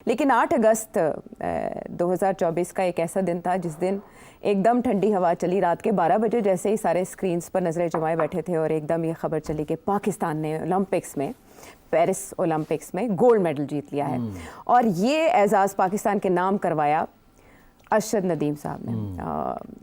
लेकिन 8 अगस्त 2024 का एक ऐसा दिन था जिस दिन एकदम ठंडी हवा चली। रात के 12 बजे जैसे ही सारे स्क्रीन्स पर नज़रें जमाए बैठे थे और एकदम ये खबर चली कि पाकिस्तान ने ओलंपिक्स में, पेरिस ओलंपिक्स में गोल्ड मेडल जीत लिया है। और ये एजाज़ पाकिस्तान के नाम करवाया अरशद नदीम साहब ने।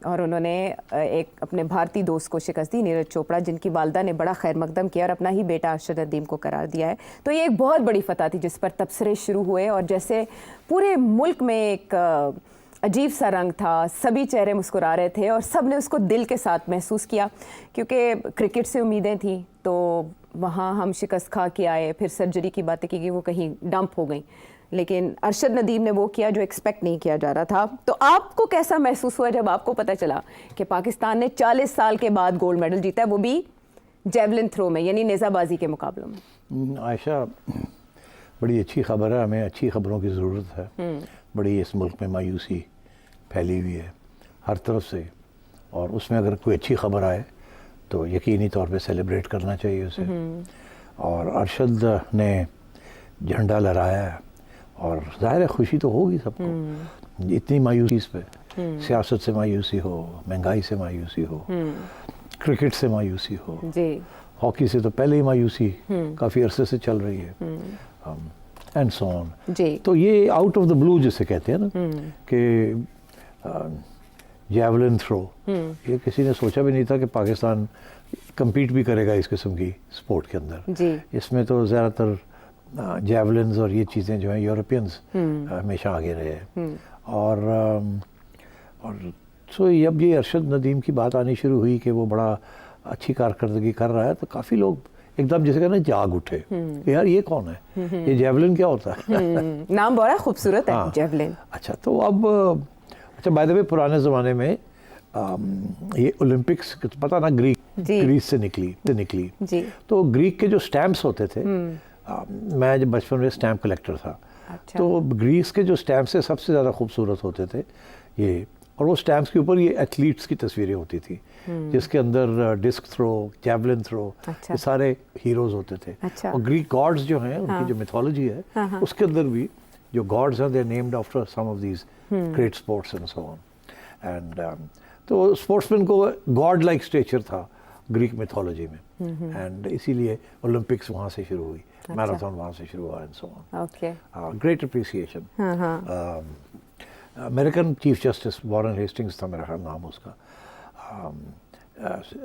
और उन्होंने एक अपने भारतीय दोस्त को शिकस्त दी, नीरज चोपड़ा, जिनकी वालदा ने बड़ा खैर मकदम किया और अपना ही बेटा अरशद नदीम को करार दिया है। तो ये एक बहुत बड़ी फतह थी जिस पर तबसरे शुरू हुए और जैसे पूरे मुल्क में एक अजीब सा रंग था, सभी चेहरे मुस्कुरा रहे थे और सब ने उसको दिल के साथ महसूस किया, क्योंकि क्रिकेट से उम्मीदें थी। तो वहाँ हम शिकस्त खा के आए, फिर सर्जरी की बातें की गई, वो कहीं डंप हो गई, लेकिन अरशद नदीम ने वो किया जो एक्सपेक्ट नहीं किया जा रहा था। तो आपको कैसा महसूस हुआ जब आपको पता चला कि पाकिस्तान ने 40 साल के बाद गोल्ड मेडल जीता है, वो भी जेवलिन थ्रो में, यानी नेज़ाबाजी के मुकाबलों में? आयशा, बड़ी अच्छी खबर है, हमें अच्छी खबरों की ज़रूरत है। बड़ी इस मुल्क में मायूसी फैली हुई है हर तरफ से, और उसमें अगर कोई अच्छी खबर आए तो यकीनी तौर पे सेलिब्रेट करना चाहिए उसे। और अरशद ने झंडा लहराया है और ज़ाहिर है खुशी तो होगी सबको। इतनी मायूसी इस पे, सियासत से मायूसी हो, महंगाई से मायूसी हो, क्रिकेट से मायूसी हो, हॉकी से तो पहले ही मायूसी काफ़ी अरसे से चल रही है, एंड सो ऑन। तो ये आउट ऑफ द ब्लू जिसे कहते हैं ना कि जैवलिन थ्रो, ये किसी ने सोचा भी नहीं था कि पाकिस्तान compete भी करेगा इस किस्म की स्पोर्ट के अंदर। इसमें तो ज़्यादातर जैवलिन्स और ये चीज़ें जो हैं यूरोपियंस हमेशा आगे रहे हैं। और सो अब ये अरशद नदीम की बात आनी शुरू हुई कि वो बड़ा अच्छी कारकर्दगी कर रहा है, तो काफ़ी लोग एकदम जैसे कहना जाग उठे कि यार ये कौन है, ये जेवलिन क्या होता है? नाम बड़ा खूबसूरत है, जेवलिन। अच्छा, तो अब अच्छा, बाय द वे पुराने ज़माने में ये ओलंपिक्स पता ना ग्रीस से निकली। तो ग्रीक के जो स्टैम्प्स होते थे, मैं जब बचपन में स्टैम्प कलेक्टर था, तो ग्रीस के जो स्टैम्प्स से सबसे ज़्यादा खूबसूरत होते थे ये, और वो स्टैम्प्स के ऊपर ये एथलीट्स की तस्वीरें होती थी, जिसके अंदर डिस्क थ्रो, जैवलिन थ्रो, ये सारे हीरोज़ होते थे। और ग्रीक गॉड्स जो हैं, उनकी जो मिथोलॉजी है, उसके अंदर भी जो गॉड्स हैं, they are named after some of these great sports and so on. And तो स्पोर्ट्समैन को गॉड लाइक स्टेचर था ग्रीक मिथोलॉजी में, एंड इसीलिए ओलंपिक्स वहाँ से शुरू हुई, मैराथन वहाँ से शुरू हुआ, and so on. Great appreciation. American chief justice Warren Hastings था मेरा ख्याल नाम उसका,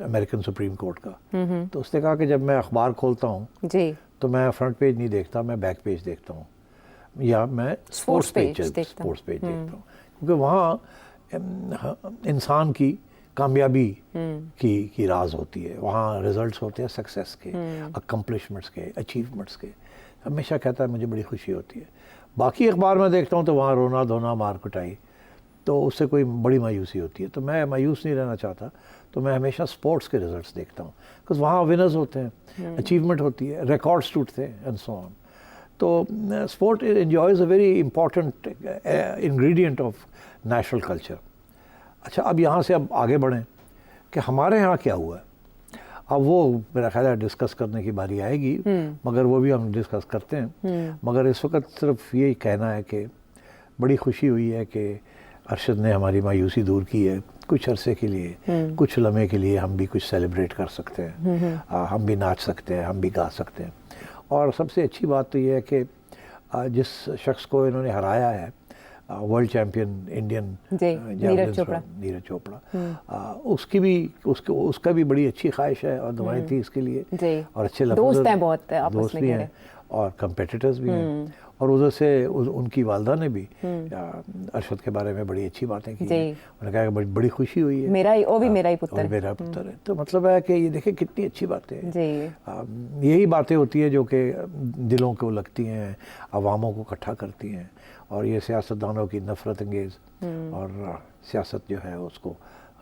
अमेरिकन सुप्रीम कोर्ट का। तो उसने कहा कि जब मैं अखबार खोलता हूँ तो मैं फ्रंट पेज नहीं देखता, मैं बैक पेज देखता हूँ, या मैं स्पोर्ट्स पेज देखता हूँ, क्योंकि वहाँ इंसान की कामयाबी की राज होती है, वहाँ रिजल्ट्स होते हैं सक्सेस के, अकम्पलिशमेंट्स के, अचीवमेंट्स के। हमेशा कहता है मुझे बड़ी खुशी होती है। बाकी अखबार में देखता हूँ तो वहाँ रोना धोना मार कुटाई, तो उससे कोई बड़ी मायूसी होती है। तो मैं मायूस नहीं रहना चाहता, तो मैं हमेशा स्पोर्ट्स के रिजल्ट्स देखता हूँ, बिकॉज वहाँ विनर्स होते हैं, अचीवमेंट होती है, रिकॉर्ड्स टूटते हैं, एंड सो ऑन। तो sport enjoys a very important ingredient of national culture. अच्छा, अब यहाँ से अब आगे बढ़ें कि हमारे यहाँ क्या हुआ है। अब वो मेरा ख्याल है डिस्कस करने की बारी आएगी, मगर वो भी हम डिस्कस करते हैं। मगर इस वक्त सिर्फ यही कहना है कि बड़ी खुशी हुई है कि अरशद ने हमारी मायूसी दूर की है कुछ अरसे के लिए, कुछ लम्हे के लिए हम भी कुछ सेलिब्रेट कर सकते हैं, हम भी नाच सकते हैं, हम भी गा सकते हैं। और सबसे अच्छी बात तो ये है कि जिस शख्स को इन्होंने हराया है, world champion Indian Neeraj Chopra, उसका भी बड़ी अच्छी ख्वाहिश है और दुआएं थी इसके लिए, और अच्छे दोस्त हैं, बहुत आपस में हैं और कंपेटिटर्स भी हैं। और उधर से उनकी वालदा ने भी अरशद के बारे में बड़ी अच्छी बातें की। उन्होंने कहा कि बड़ी खुशी हुई है, मेरा ही पुत्र है। तो मतलब है कि ये देखें कितनी अच्छी बातें हैं। यही बातें होती हैं जो कि दिलों को लगती हैं, अवामों को इकट्ठा करती हैं, और ये सियासतदानों की नफरत अंगेज़ और सियासत जो है उसको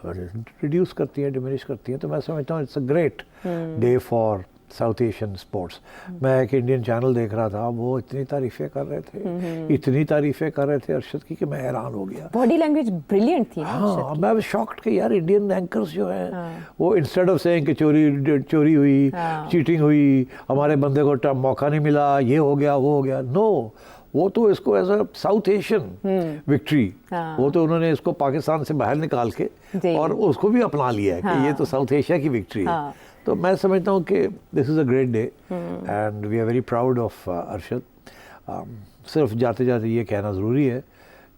रिड्यूस करती है, डिमिनिश करती है। तो मैं समझता हूँ it's a great day for south Asian sports. मैं एक इंडियन चैनल देख रहा था, वो इतनी तारीफ़ें कर रहे थे अरशद की कि मैं हैरान हो गया। बॉडी लैंग्वेज ब्रिलियंट थी। हाँ, मैं वाज शॉक्ड कि यार इंडियन एंकर्स जो हैं वो इंस्टेड ऑफ सेइंग कि चोरी हुई, चीटिंग हुई, हमारे बंदे को मौका नहीं मिला, ये हो गया वो हो गया, नो, वो तो इसको as a South Asian victory, वो तो उन्होंने इसको पाकिस्तान से बाहर निकाल के और उसको भी अपना लिया है कि ये तो साउथ एशिया की विक्ट्री है। तो मैं समझता हूँ कि this is a great day and we are very proud of Arshad. सिर्फ जाते जाते ये कहना ज़रूरी है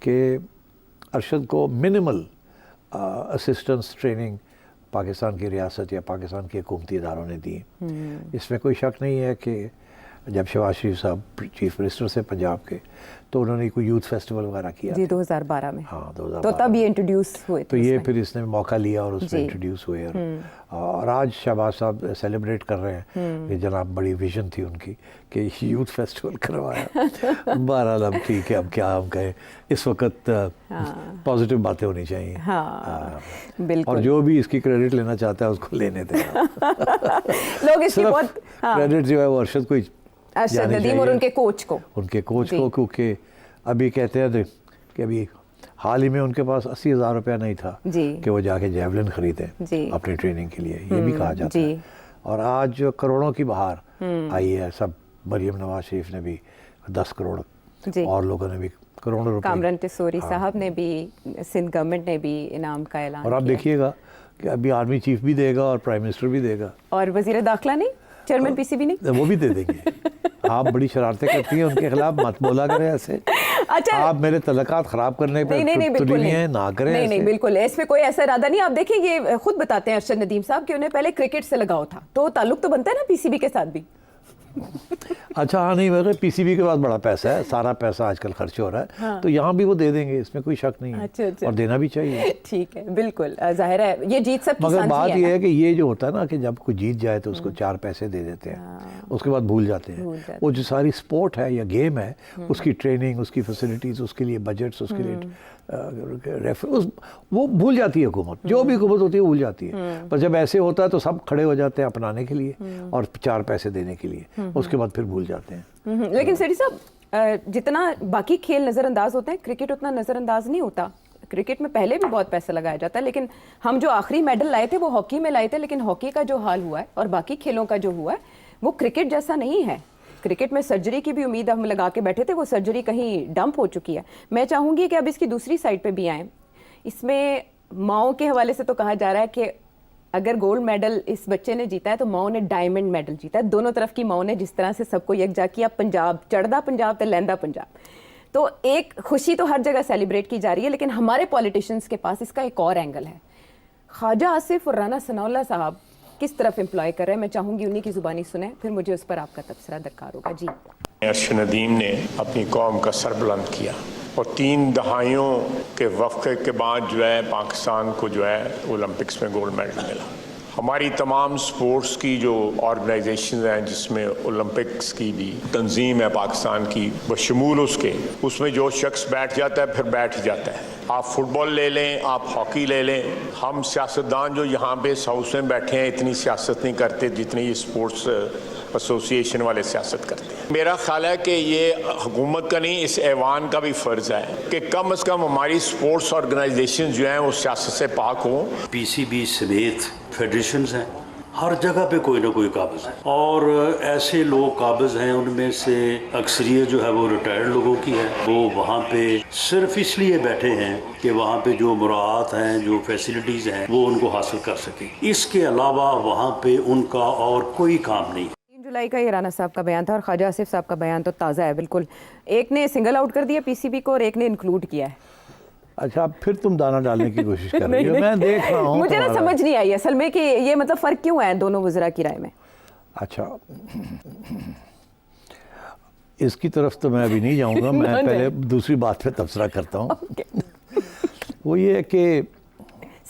कि अरशद को मिनिमल असिस्टेंस ट्रेनिंग पाकिस्तान की रियासत या पाकिस्तान के हुकूमती इदारों ने दी। इसमें कोई शक नहीं है कि जब शहबाज शरीफ साहब चीफ मिनिस्टर से पंजाब के, तो उन्होंने कोई यूथ फेस्टिवल वगैरह किया जी 2012 में। हाँ 2012 तो तब ये इंट्रोड्यूस हुए तो ये फिर इसने मौका लिया और उसमें इंट्रोड्यूस हुए और आज शहबाज साहब सेलिब्रेट कर रहे हैं कि जनाब बड़ी विजन थी उनकी कि यूथ फेस्टिवल करवाया। बहरहाल अब ठीक है, अब क्या हम कहें, इस वक्त पॉजिटिव बातें होनी चाहिए। बिल्कुल। और जो भी इसकी क्रेडिट लेना चाहता है उसको लेने देना। लोग इसकी बहुत क्रेडिट जो है वो अरशद को अरशद नदीम और उनके कोच को क्योंकि अभी कहते हैं कि अभी हाल ही में उनके पास 80,000 रुपया नहीं था कि वो जाके जेवलिन खरीदें अपनी ट्रेनिंग के लिए, ये भी कहा जाता है। और आज जो करोड़ों की बहार आई है, सब मरियम नवाज शरीफ ने भी 10 करोड़ और लोगों ने भी करोड़ों रुपए, कामरान टिसोरी साहब ने भी, सिंध गवर्नमेंट ने भी इनाम का ऐलान और आप देखिएगा कि अभी आर्मी चीफ भी देगा और प्राइम मिनिस्टर भी देगा और वजीर दाखिला नहीं, चेयरमैन पीसीबी नहीं, वो भी दे देंगे। आप बड़ी शरारतें करती हैं उनके खिलाफ, मत बोला करें ऐसे। अच्छा, आप मेरे तलकात खराब करने पे तुली नहीं है, ना करें नहीं, नहीं बिल्कुल, इसमें कोई ऐसा इरादा नहीं। आप देखिए ये खुद बताते हैं अरशद नदीम साहब कि उन्हें पहले क्रिकेट से लगाव था, तो ताल्लुक तो बनता है ना पीसीबी के साथ भी। अच्छा हाँ, नहीं मगर पीसीबी के पास बड़ा पैसा है, सारा पैसा आजकल खर्च हो रहा है, तो यहाँ भी वो दे देंगे, इसमें कोई शक नहीं है। अच्छा। और देना भी चाहिए। ठीक है, बिल्कुल जाहिर है ये जीत सबकी मगर बात ये है कि ये जो होता है ना कि जब कोई जीत जाए तो उसको 4 पैसे दे देते हैं, उसके बाद भूल जाते हैं। वो जो सारी स्पोर्ट है या गेम है, उसकी ट्रेनिंग, उसकी फैसिलिटीज़, उसके लिए बजट्स, उसके लिए वो भूल जाती है हुकूमत, जो भी हुकूमत होती है वो भूल जाती है। पर जब ऐसे होता है तो सब खड़े हो जाते हैं अपनाने के लिए और 4 पैसे देने के लिए, उसके बाद फिर भूल जाते हैं। लेकिन सेठी साहब, जितना बाकी खेल नज़रअंदाज होते हैं, क्रिकेट उतना नज़रअंदाज नहीं होता। क्रिकेट में पहले भी बहुत पैसा लगाया जाता है, लेकिन हम जो आखिरी मेडल लाए थे वो हॉकी में लाए थे, लेकिन हॉकी का जो हाल हुआ है और बाकी खेलों का जो हुआ है वो क्रिकेट जैसा नहीं है। क्रिकेट में सर्जरी की भी उम्मीद हम लगा के बैठे थे, वो सर्जरी कहीं डंप हो चुकी है। मैं चाहूँगी कि अब इसकी दूसरी साइड पे भी आएँ। इसमें माओ के हवाले से तो कहा जा रहा है कि अगर गोल्ड मेडल इस बच्चे ने जीता है तो माओ ने डायमंड मेडल जीता है। दोनों तरफ की माओ ने जिस तरह से सबको यकजा किया, पंजाब चढ़दा पंजाब तो लहंदा पंजाब, तो एक खुशी तो हर जगह सेलिब्रेट की जा रही है। लेकिन हमारे पॉलिटिशियंस के पास इसका एक और एंगल है। ख्वाजा आसिफ और राना सनाउल्लाह साहब किस तरफ एम्प्लॉय कर रहे हैं, मैं चाहूँगी उन्हीं की ज़ुबानी सुने, फिर मुझे उस पर आपका तबसरा दरकार होगा। जी, अरशद नदीम ने अपनी कौम का सर बुलंद किया और 3 दहाइयों के वक़्फ़े के बाद जो है पाकिस्तान को जो है ओलंपिक्स में गोल्ड मेडल मिला। हमारी तमाम स्पोर्ट्स की जो ऑर्गेनाइजेशन हैं, जिसमें ओलंपिक्स की भी तंजीम है पाकिस्तान की, बशमूल उसमें जो शख्स बैठ जाता है फिर बैठ जाता है। आप फुटबॉल ले लें, आप हॉकी ले लें, हम सियासतदान जो यहाँ पे हाउस में बैठे हैं इतनी सियासत नहीं करते जितनी ये स्पोर्ट्स एसोसिएशन वाले सियासत करते हैं। मेरा ख्याल है कि ये हुकूमत का नहीं, इस ऐवान का भी फ़र्ज़ है कि कम से कम हमारी स्पोर्ट्स ऑर्गेनाइजेशन जो हैं वो सियासत से पाक हों। पीसीबी समेत फेडरेशंस हैं, हर जगह पे कोई ना कोई काबिज़ है और ऐसे लोग काबिज़ हैं, उनमें से अक्सरियत जो है वो रिटायर्ड लोगों की है। वो वहाँ पे सिर्फ इसलिए बैठे हैं कि वहाँ पे जो मुराद हैं, जो फैसिलिटीज़ हैं वो उनको हासिल कर सकें। इसके अलावा वहाँ पे उनका और कोई काम नहीं। 3 जुलाई का ये राना साहब का बयान था और ख्वाजा आसिफ साहब का बयान तो ताज़ा है बिल्कुल। एक ने सिंगल आउट कर दिया पीसीबी को और एक ने इंक्लूड किया है। अच्छा, फिर तुम दाना डालने की कोशिश कर रही हो। मैं देख रहा हूँ, मुझे ना समझ नहीं आई असल में कि ये मतलब फ़र्क क्यों है दोनों वज़रा की राय में। अच्छा, इसकी तरफ तो मैं अभी नहीं जाऊँगा, मैं पहले दूसरी बात पे तबसरा करता हूँ। वो ये है कि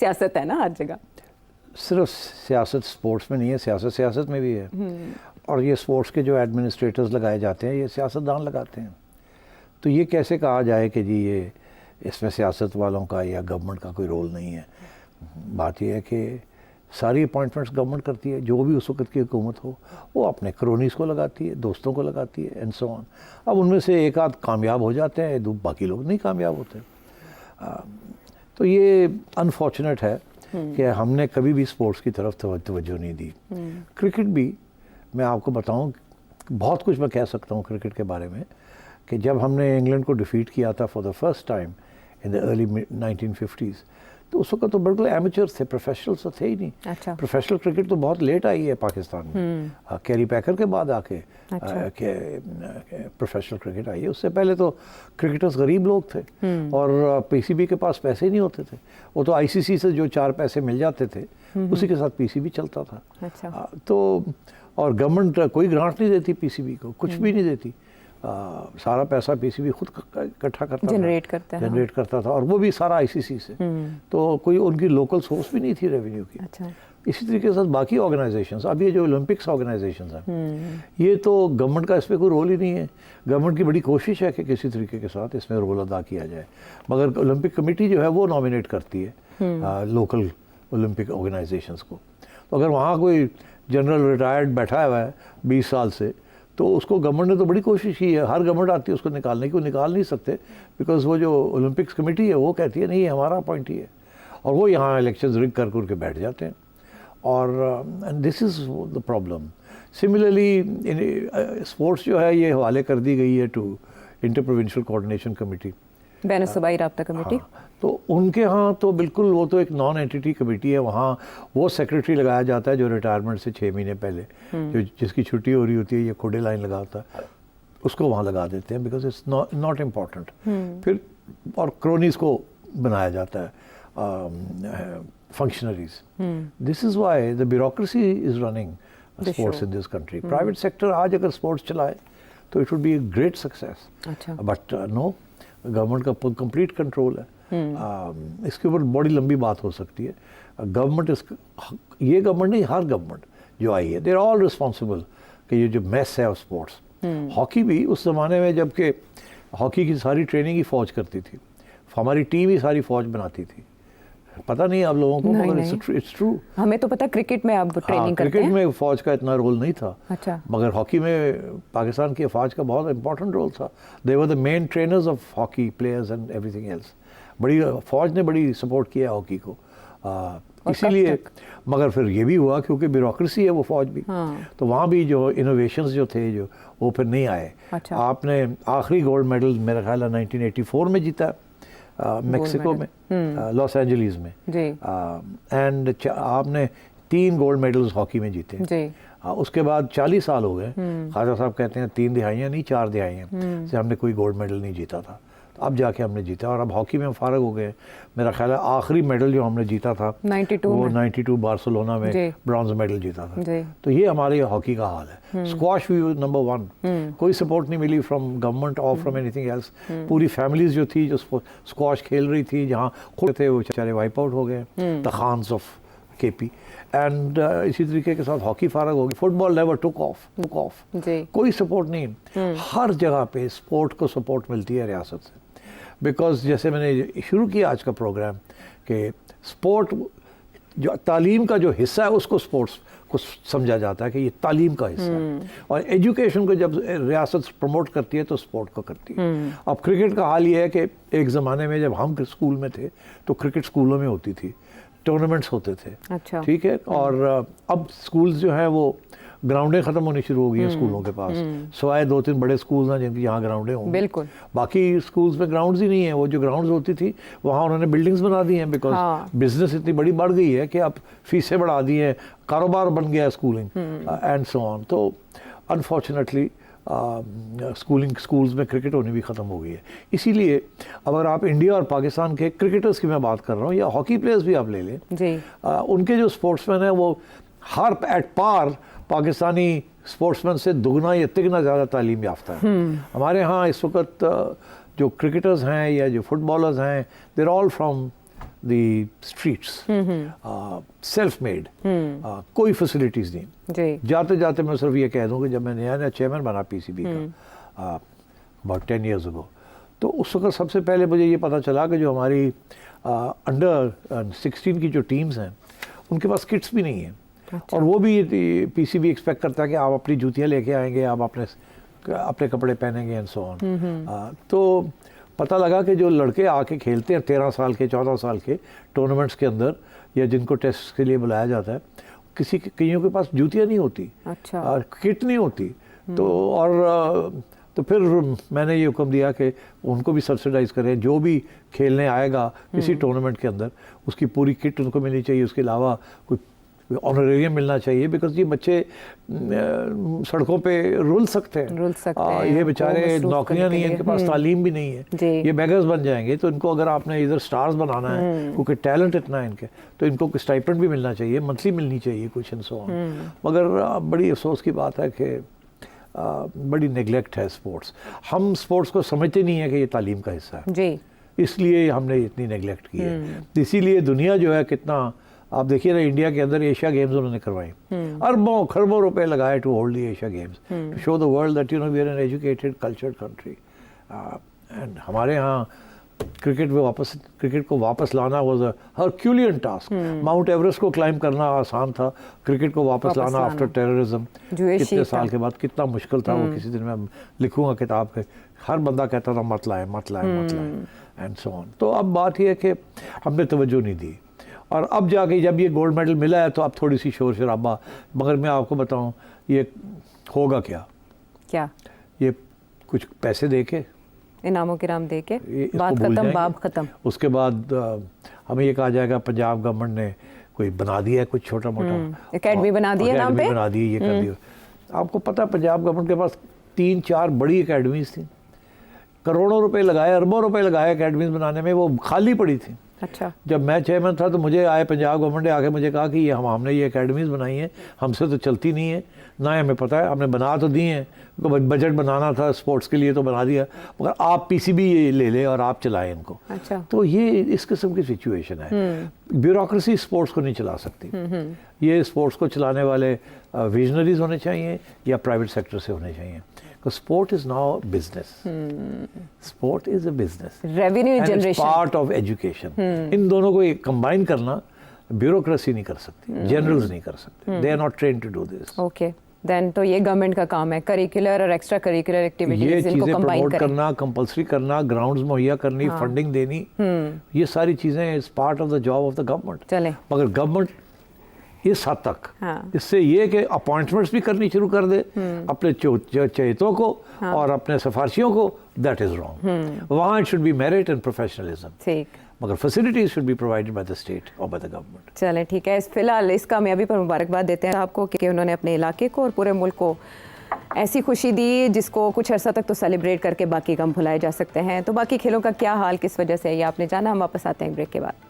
सियासत है ना हर जगह, सिर्फ सियासत स्पोर्ट्स में नहीं है, सियासत में भी है। और ये स्पोर्ट्स के जो एडमिनिस्ट्रेटर्स लगाए जाते हैं ये सियासतदान लगाते हैं। तो ये कैसे कहा जाए कि जी ये इसमें सियासत वालों का या गवर्नमेंट का कोई रोल नहीं है। बात यह है कि सारी अपॉइंटमेंट्स गवर्नमेंट करती है, जो भी उस वक्त की हुकूमत हो वो अपने क्रोनीस को लगाती है, दोस्तों को लगाती है, एंड सो ऑन। अब उनमें से एक आध कामयाब हो जाते हैं, बाकी लोग नहीं कामयाब होते। तो ये अनफॉर्चुनेट है कि हमने कभी भी स्पोर्ट्स की तरफ तवज्जो नहीं दी। क्रिकेट भी, मैं आपको बताऊं, बहुत कुछ मैं कह सकता हूं क्रिकेट के बारे में कि जब हमने इंग्लैंड को डिफीट किया था for the first time in the early 1950s, तो उस वक्त तो बिल्कुल एमेचर्स थे, प्रोफेशनल्स तो थे ही नहीं। अच्छा। प्रोफेशनल क्रिकेट तो बहुत लेट आई है पाकिस्तान में, कैरी पैकर के बाद आके प्रोफेशनल क्रिकेट आई है। उससे पहले तो क्रिकेटर्स गरीब लोग थे और पीसीबी के पास पैसे ही नहीं होते थे। वो तो आईसीसी से जो 4 पैसे मिल जाते थे उसी के साथ पीसीबी चलता था। अच्छा। तो और गवर्नमेंट कोई ग्रांट नहीं देती पीसीबी को, कुछ भी नहीं देती। सारा पैसा पीसीबी खुद इकट्ठा करता जनरेट करता था और वो भी सारा आईसीसी से। तो कोई उनकी लोकल सोर्स भी नहीं थी रेवेन्यू की। अच्छा। इसी तरीके के साथ बाकी ऑर्गेनाइजेशंस, अब ये जो ओलंपिक्स ऑर्गेनाइजेशंस हैं, ये तो गवर्नमेंट का इसमें कोई रोल ही नहीं है। गवर्नमेंट की बड़ी कोशिश है कि किसी तरीके के साथ इसमें रोल अदा किया जाए, मगर ओलंपिक कमेटी जो है वो नॉमिनेट करती है लोकल ओलंपिक ऑर्गेनाइजेशंस को। तो अगर वहाँ कोई जनरल रिटायर्ड बैठा हुआ है 20 साल से, तो उसको गवर्नमेंट ने तो बड़ी कोशिश की है, हर गवर्नमेंट आती है उसको निकालने की, वो निकाल नहीं सकते बिकॉज वो जो ओलंपिक्स कमेटी है वो कहती है नहीं हमारा अपॉइंटी है, और वो यहाँ इलेक्शंस रिग कर के बैठ जाते हैं। और this is the problem. Similarly sports जो है ये हवाले कर दी गई है to inter provincial coordination committee, बैन सूबाई राब्ता कमेटी। तो उनके यहाँ तो बिल्कुल वो तो एक नॉन एंटिटी कमेटी है। वहाँ वो सेक्रेटरी लगाया जाता है जो रिटायरमेंट से 6 महीने पहले जो जिसकी छुट्टी हो रही होती है, ये खुदे लाइन लगाता है, उसको वहाँ लगा देते हैं बिकॉज इट्स नॉट इम्पॉर्टेंट। फिर और क्रोनीज को बनाया जाता है functionaries. This is why the bureaucracy is running sports in this country. Private sector आज अगर sports चलाए तो it would be a great success. अच्छा। But no, गवर्नमेंट का complete control है। इसके ऊपर बड़ी लंबी बात हो सकती है। गवर्नमेंट ये गवर्नमेंट नहीं, हर गवर्नमेंट जो आई है, they are all responsible कि ये जो mess है स्पोर्ट्स। हॉकी भी उस ज़माने में जबकि हॉकी की सारी ट्रेनिंग ही फौज करती थी, हमारी टीम ही सारी फौज बनाती थी। पता नहीं आप लोगों को, मगर इट्स ट्रू। हमें तो पता क्रिकेट में आप ट्रेनिंग करते हैं। क्रिकेट में फौज का इतना रोल नहीं था। अच्छा। मगर हॉकी में पाकिस्तान की फौज का बहुत इंपॉर्टेंट रोल था। They were the main trainers of hockey players and everything else. बड़ी फौज ने बड़ी सपोर्ट किया हॉकी को, इसीलिए। मगर फिर ये भी हुआ क्योंकि ब्यूरोक्रेसी है वो फौज भी। तो वहाँ भी जो इनोवेशंस जो थे जो वो फिर नहीं आए। अच्छा। आपने आखिरी गोल्ड मेडल मेरा ख्याल है 1984 में जीता, मेक्सिको में, लॉस एंजलिस में जी। एंड आपने 3 गोल्ड मेडल्स हॉकी में जीते जी। उसके बाद 40 साल हो गए, ख्वाजा साहब कहते हैं 3 दिहाइयाँ नहीं 4 दिहाइयाँ से हमने कोई गोल्ड मेडल नहीं जीता था। तो अब जाके हमने जीता और अब हॉकी में हम फारग हो गए। मेरा ख्याल है आखिरी मेडल जो हमने जीता था 92 बार्सिलोना में ब्रॉन्ज मेडल जीता था। तो ये हमारे हॉकी का हाल है। स्क्वाश भी नंबर 1, कोई सपोर्ट नहीं मिली फ्रॉम गवर्नमेंट और फ्रॉम एनीथिंग एल्स। पूरी फैमिलीज जो थी जो स्क्वाश खेल रही थी, जहाँ खुद थे वो बेचारे वाइप आउट हो गए, the Khans of KP. And इसी तरीके के साथ हॉकी फारग होगी। फुटबॉल नेवर टुक ऑफ कोई सपोर्ट नहीं। हर जगह पे स्पोर्ट को सपोर्ट मिलती है रियासत से, बिकॉज जैसे मैंने शुरू किया आज का प्रोग्राम कि स्पोर्ट जो तालीम का जो हिस्सा है उसको स्पोर्ट्स को समझा जाता है कि ये तालीम का हिस्सा है, और एजुकेशन को जब रियासत प्रमोट करती है तो स्पोर्ट को करती है। अब क्रिकेट का हाल ये है कि एक ज़माने में जब हम स्कूल में थे तो क्रिकेट स्कूलों में होती थी, टूर्नामेंट्स होते थे। अच्छा। ठीक है। और अब स्कूल्स जो हैं वो ग्राउंडें ख़त्म होनी शुरू हो गई हैं स्कूलों के पास, सिवाय 2-3 बड़े स्कूल्स हैं जिनकी यहाँ ग्राउंडें होंगी। बिल्कुल। बाकी स्कूल्स में ग्राउंड्स ही नहीं है। वो जो ग्राउंड्स होती थी वहाँ उन्होंने बिल्डिंग्स बना दी हैं बिकॉज बिजनेस इतनी बड़ी बढ़ गई है कि अब फीसें बढ़ा दी हैं, कारोबार बन गया है स्कूलिंग एंड सो ऑन। तो अनफॉर्चुनेटली स्कूल्स में क्रिकेट होनी भी ख़त्म हो गई है। इसीलिए अगर आप इंडिया और पाकिस्तान के क्रिकेटर्स की मैं बात कर रहा हूँ या हॉकी प्लेयर्स भी आप ले लें जी, उनके जो स्पोर्ट्समैन हैं वो हर एट पार पाकिस्तानी स्पोर्ट्समैन से दुगना या तिगना ज़्यादा तालीम याफ्ता है। हमारे यहाँ इस वक्त जो क्रिकेटर्स हैं या जो फुटबॉलर्स हैं, there all from the streets, self made, कोई फैसिलिटीज़ नहीं। जाते जाते मैं सिर्फ ये कह दूँ कि जब मैं नया चेयरमैन बना पीसीबी का अबाउट 10 years ago, तो उस वक्त सबसे पहले मुझे ये पता चला कि जो हमारी अंडर 16 की जो टीम्स हैं उनके पास किट्स भी नहीं है। अच्छा। और वो भी पीसीबी एक्सपेक्ट करता है कि आप अपनी जूतियाँ लेके आएंगे, आप अपने कपड़े पहनेंगे एंड सो ऑन। तो पता लगा कि जो लड़के आके खेलते हैं 13 साल के 14 साल के टूर्नामेंट्स के अंदर या जिनको टेस्ट के लिए बुलाया जाता है, कईयों के पास जूतियाँ नहीं होती। अच्छा। किट नहीं होती। तो तो फिर मैंने ये हुक्म दिया कि उनको भी सब्सिडाइज़ करें, जो भी खेलने आएगा किसी टूर्नामेंट के अंदर उसकी पूरी किट उनको मिलनी चाहिए, उसके अलावा कोई ऑनरेरियम मिलना चाहिए, बिकॉज ये बच्चे सड़कों पे रुल सकते हैं, ये बेचारे नौकरियां नहीं है इनके पास, तालीम भी नहीं है, ये बेगर्स बन जाएंगे। तो इनको अगर आपने इधर स्टार्स बनाना है, क्योंकि टैलेंट इतना है इनके, तो इनको स्टाइपेंड भी मिलना चाहिए, मंथली मिलनी चाहिए कुछ एंड सो ऑन। मगर बड़ी अफसोस की बात है कि बड़ी नेगलेक्ट है स्पोर्ट्स। हम स्पोर्ट्स को समझते नहीं है कि ये तालीम का हिस्सा है जी, इसलिए हमने इतनी नेगलेक्ट की है। इसीलिए दुनिया जो है कितना, आप देखिए ना इंडिया के अंदर एशिया गेम्स उन्होंने करवाई, अरबों खरबों रुपए लगाए to hold the Asia Games, to show the world that you know we are an educated cultured country. And हमारे यहाँ क्रिकेट को वापस लाना was a herculean task. Mount Everest को क्लाइंब करना आसान था, क्रिकेट को वापस लाना आफ्टर टेररिज्म कितने साल के बाद कितना मुश्किल था। वो किसी दिन मैं लिखूंगा किताब के, हर बंदा कहता था मत लाए मत लाए मत लाए एंड सो ऑन। तो अब बात यह है कि हमने तवज्जो नहीं दी, और अब जाके जब ये गोल्ड मेडल मिला है तो अब थोड़ी सी शोर शराबा। मगर मैं आपको बताऊं ये होगा क्या, ये कुछ पैसे दे के, इनामों के नाम दे के बात खत्म, बाब खत्म। उसके बाद हमें ये कहा जाएगा पंजाब गवर्नमेंट ने कोई बना दिया है कुछ छोटा मोटा एकेडमी बना दी है, नाम पे बना दी, ये कर दिया। आपको पता है पंजाब गवर्नमेंट के पास 3-4 बड़ी एकेडमीज थी, करोड़ों रुपए लगाए, अरबों रुपए लगाए एकेडमीज बनाने में, वो खाली पड़ी थी। अच्छा, जब मैं चेयरमैन था तो मुझे आए पंजाब गवर्नमेंट ने आके मुझे कहा कि ये हमने ये एकेडमीज बनाई हैं, हमसे तो चलती नहीं है, ना हमें पता है, हमने बना तो दी हैं, बजट बनाना था स्पोर्ट्स के लिए तो बना दिया, मगर आप पीसीबी ये ले ले और आप चलाएं इनको। अच्छा, तो ये इस किस्म की सिचुएशन है। ब्यूरोक्रेसी स्पोर्ट्स को नहीं चला सकती, ये स्पोर्ट्स को चलाने वाले विजनरीज होने चाहिए या प्राइवेट सेक्टर से होने चाहिए। Because sport is now a business. Sport is a business. Revenue and generation. It's part of education. इन दोनों को कंबाइन करना ब्यूरोक्रेसी नहीं कर सकती, जनरल्स नहीं कर सकते। They are not trained to do this. Okay. Then तो ये गवर्नमेंट का काम है, करिकुलर और एक्स्ट्रा करिकुलर एक्टिविटीज इनको कंबाइन करना, कंपल्सरी करना, ग्राउंड्स मुहैया करनी, फंडिंग देनी, ये सारी चीजें is part of the job of the government. चले, मगर गवर्नमेंट इस हद तक, इससे ये कि अपॉइंटमेंट्स भी करनी शुरू कर दे अपने चहेतों को और अपने सिफारशियों को, दैट इज रॉन्ग। वहाँ it should be merit and professionalism, ठीक, मगर facilities should be provided by the state और बाय द गवर्नमेंट। चलें ठीक है, फिलहाल इस कामयाबी पर मुबारकबाद देते हैं आपको कि उन्होंने अपने इलाके को और पूरे मुल्क को ऐसी खुशी दी जिसको कुछ अर्सा तक तो सेलिब्रेट करके बाकी गम भुलाए जा सकते हैं। तो बाकी खेलों का क्या हाल किस वजह से है ये आपने जाना, हम वापस आते हैं ब्रेक के बाद।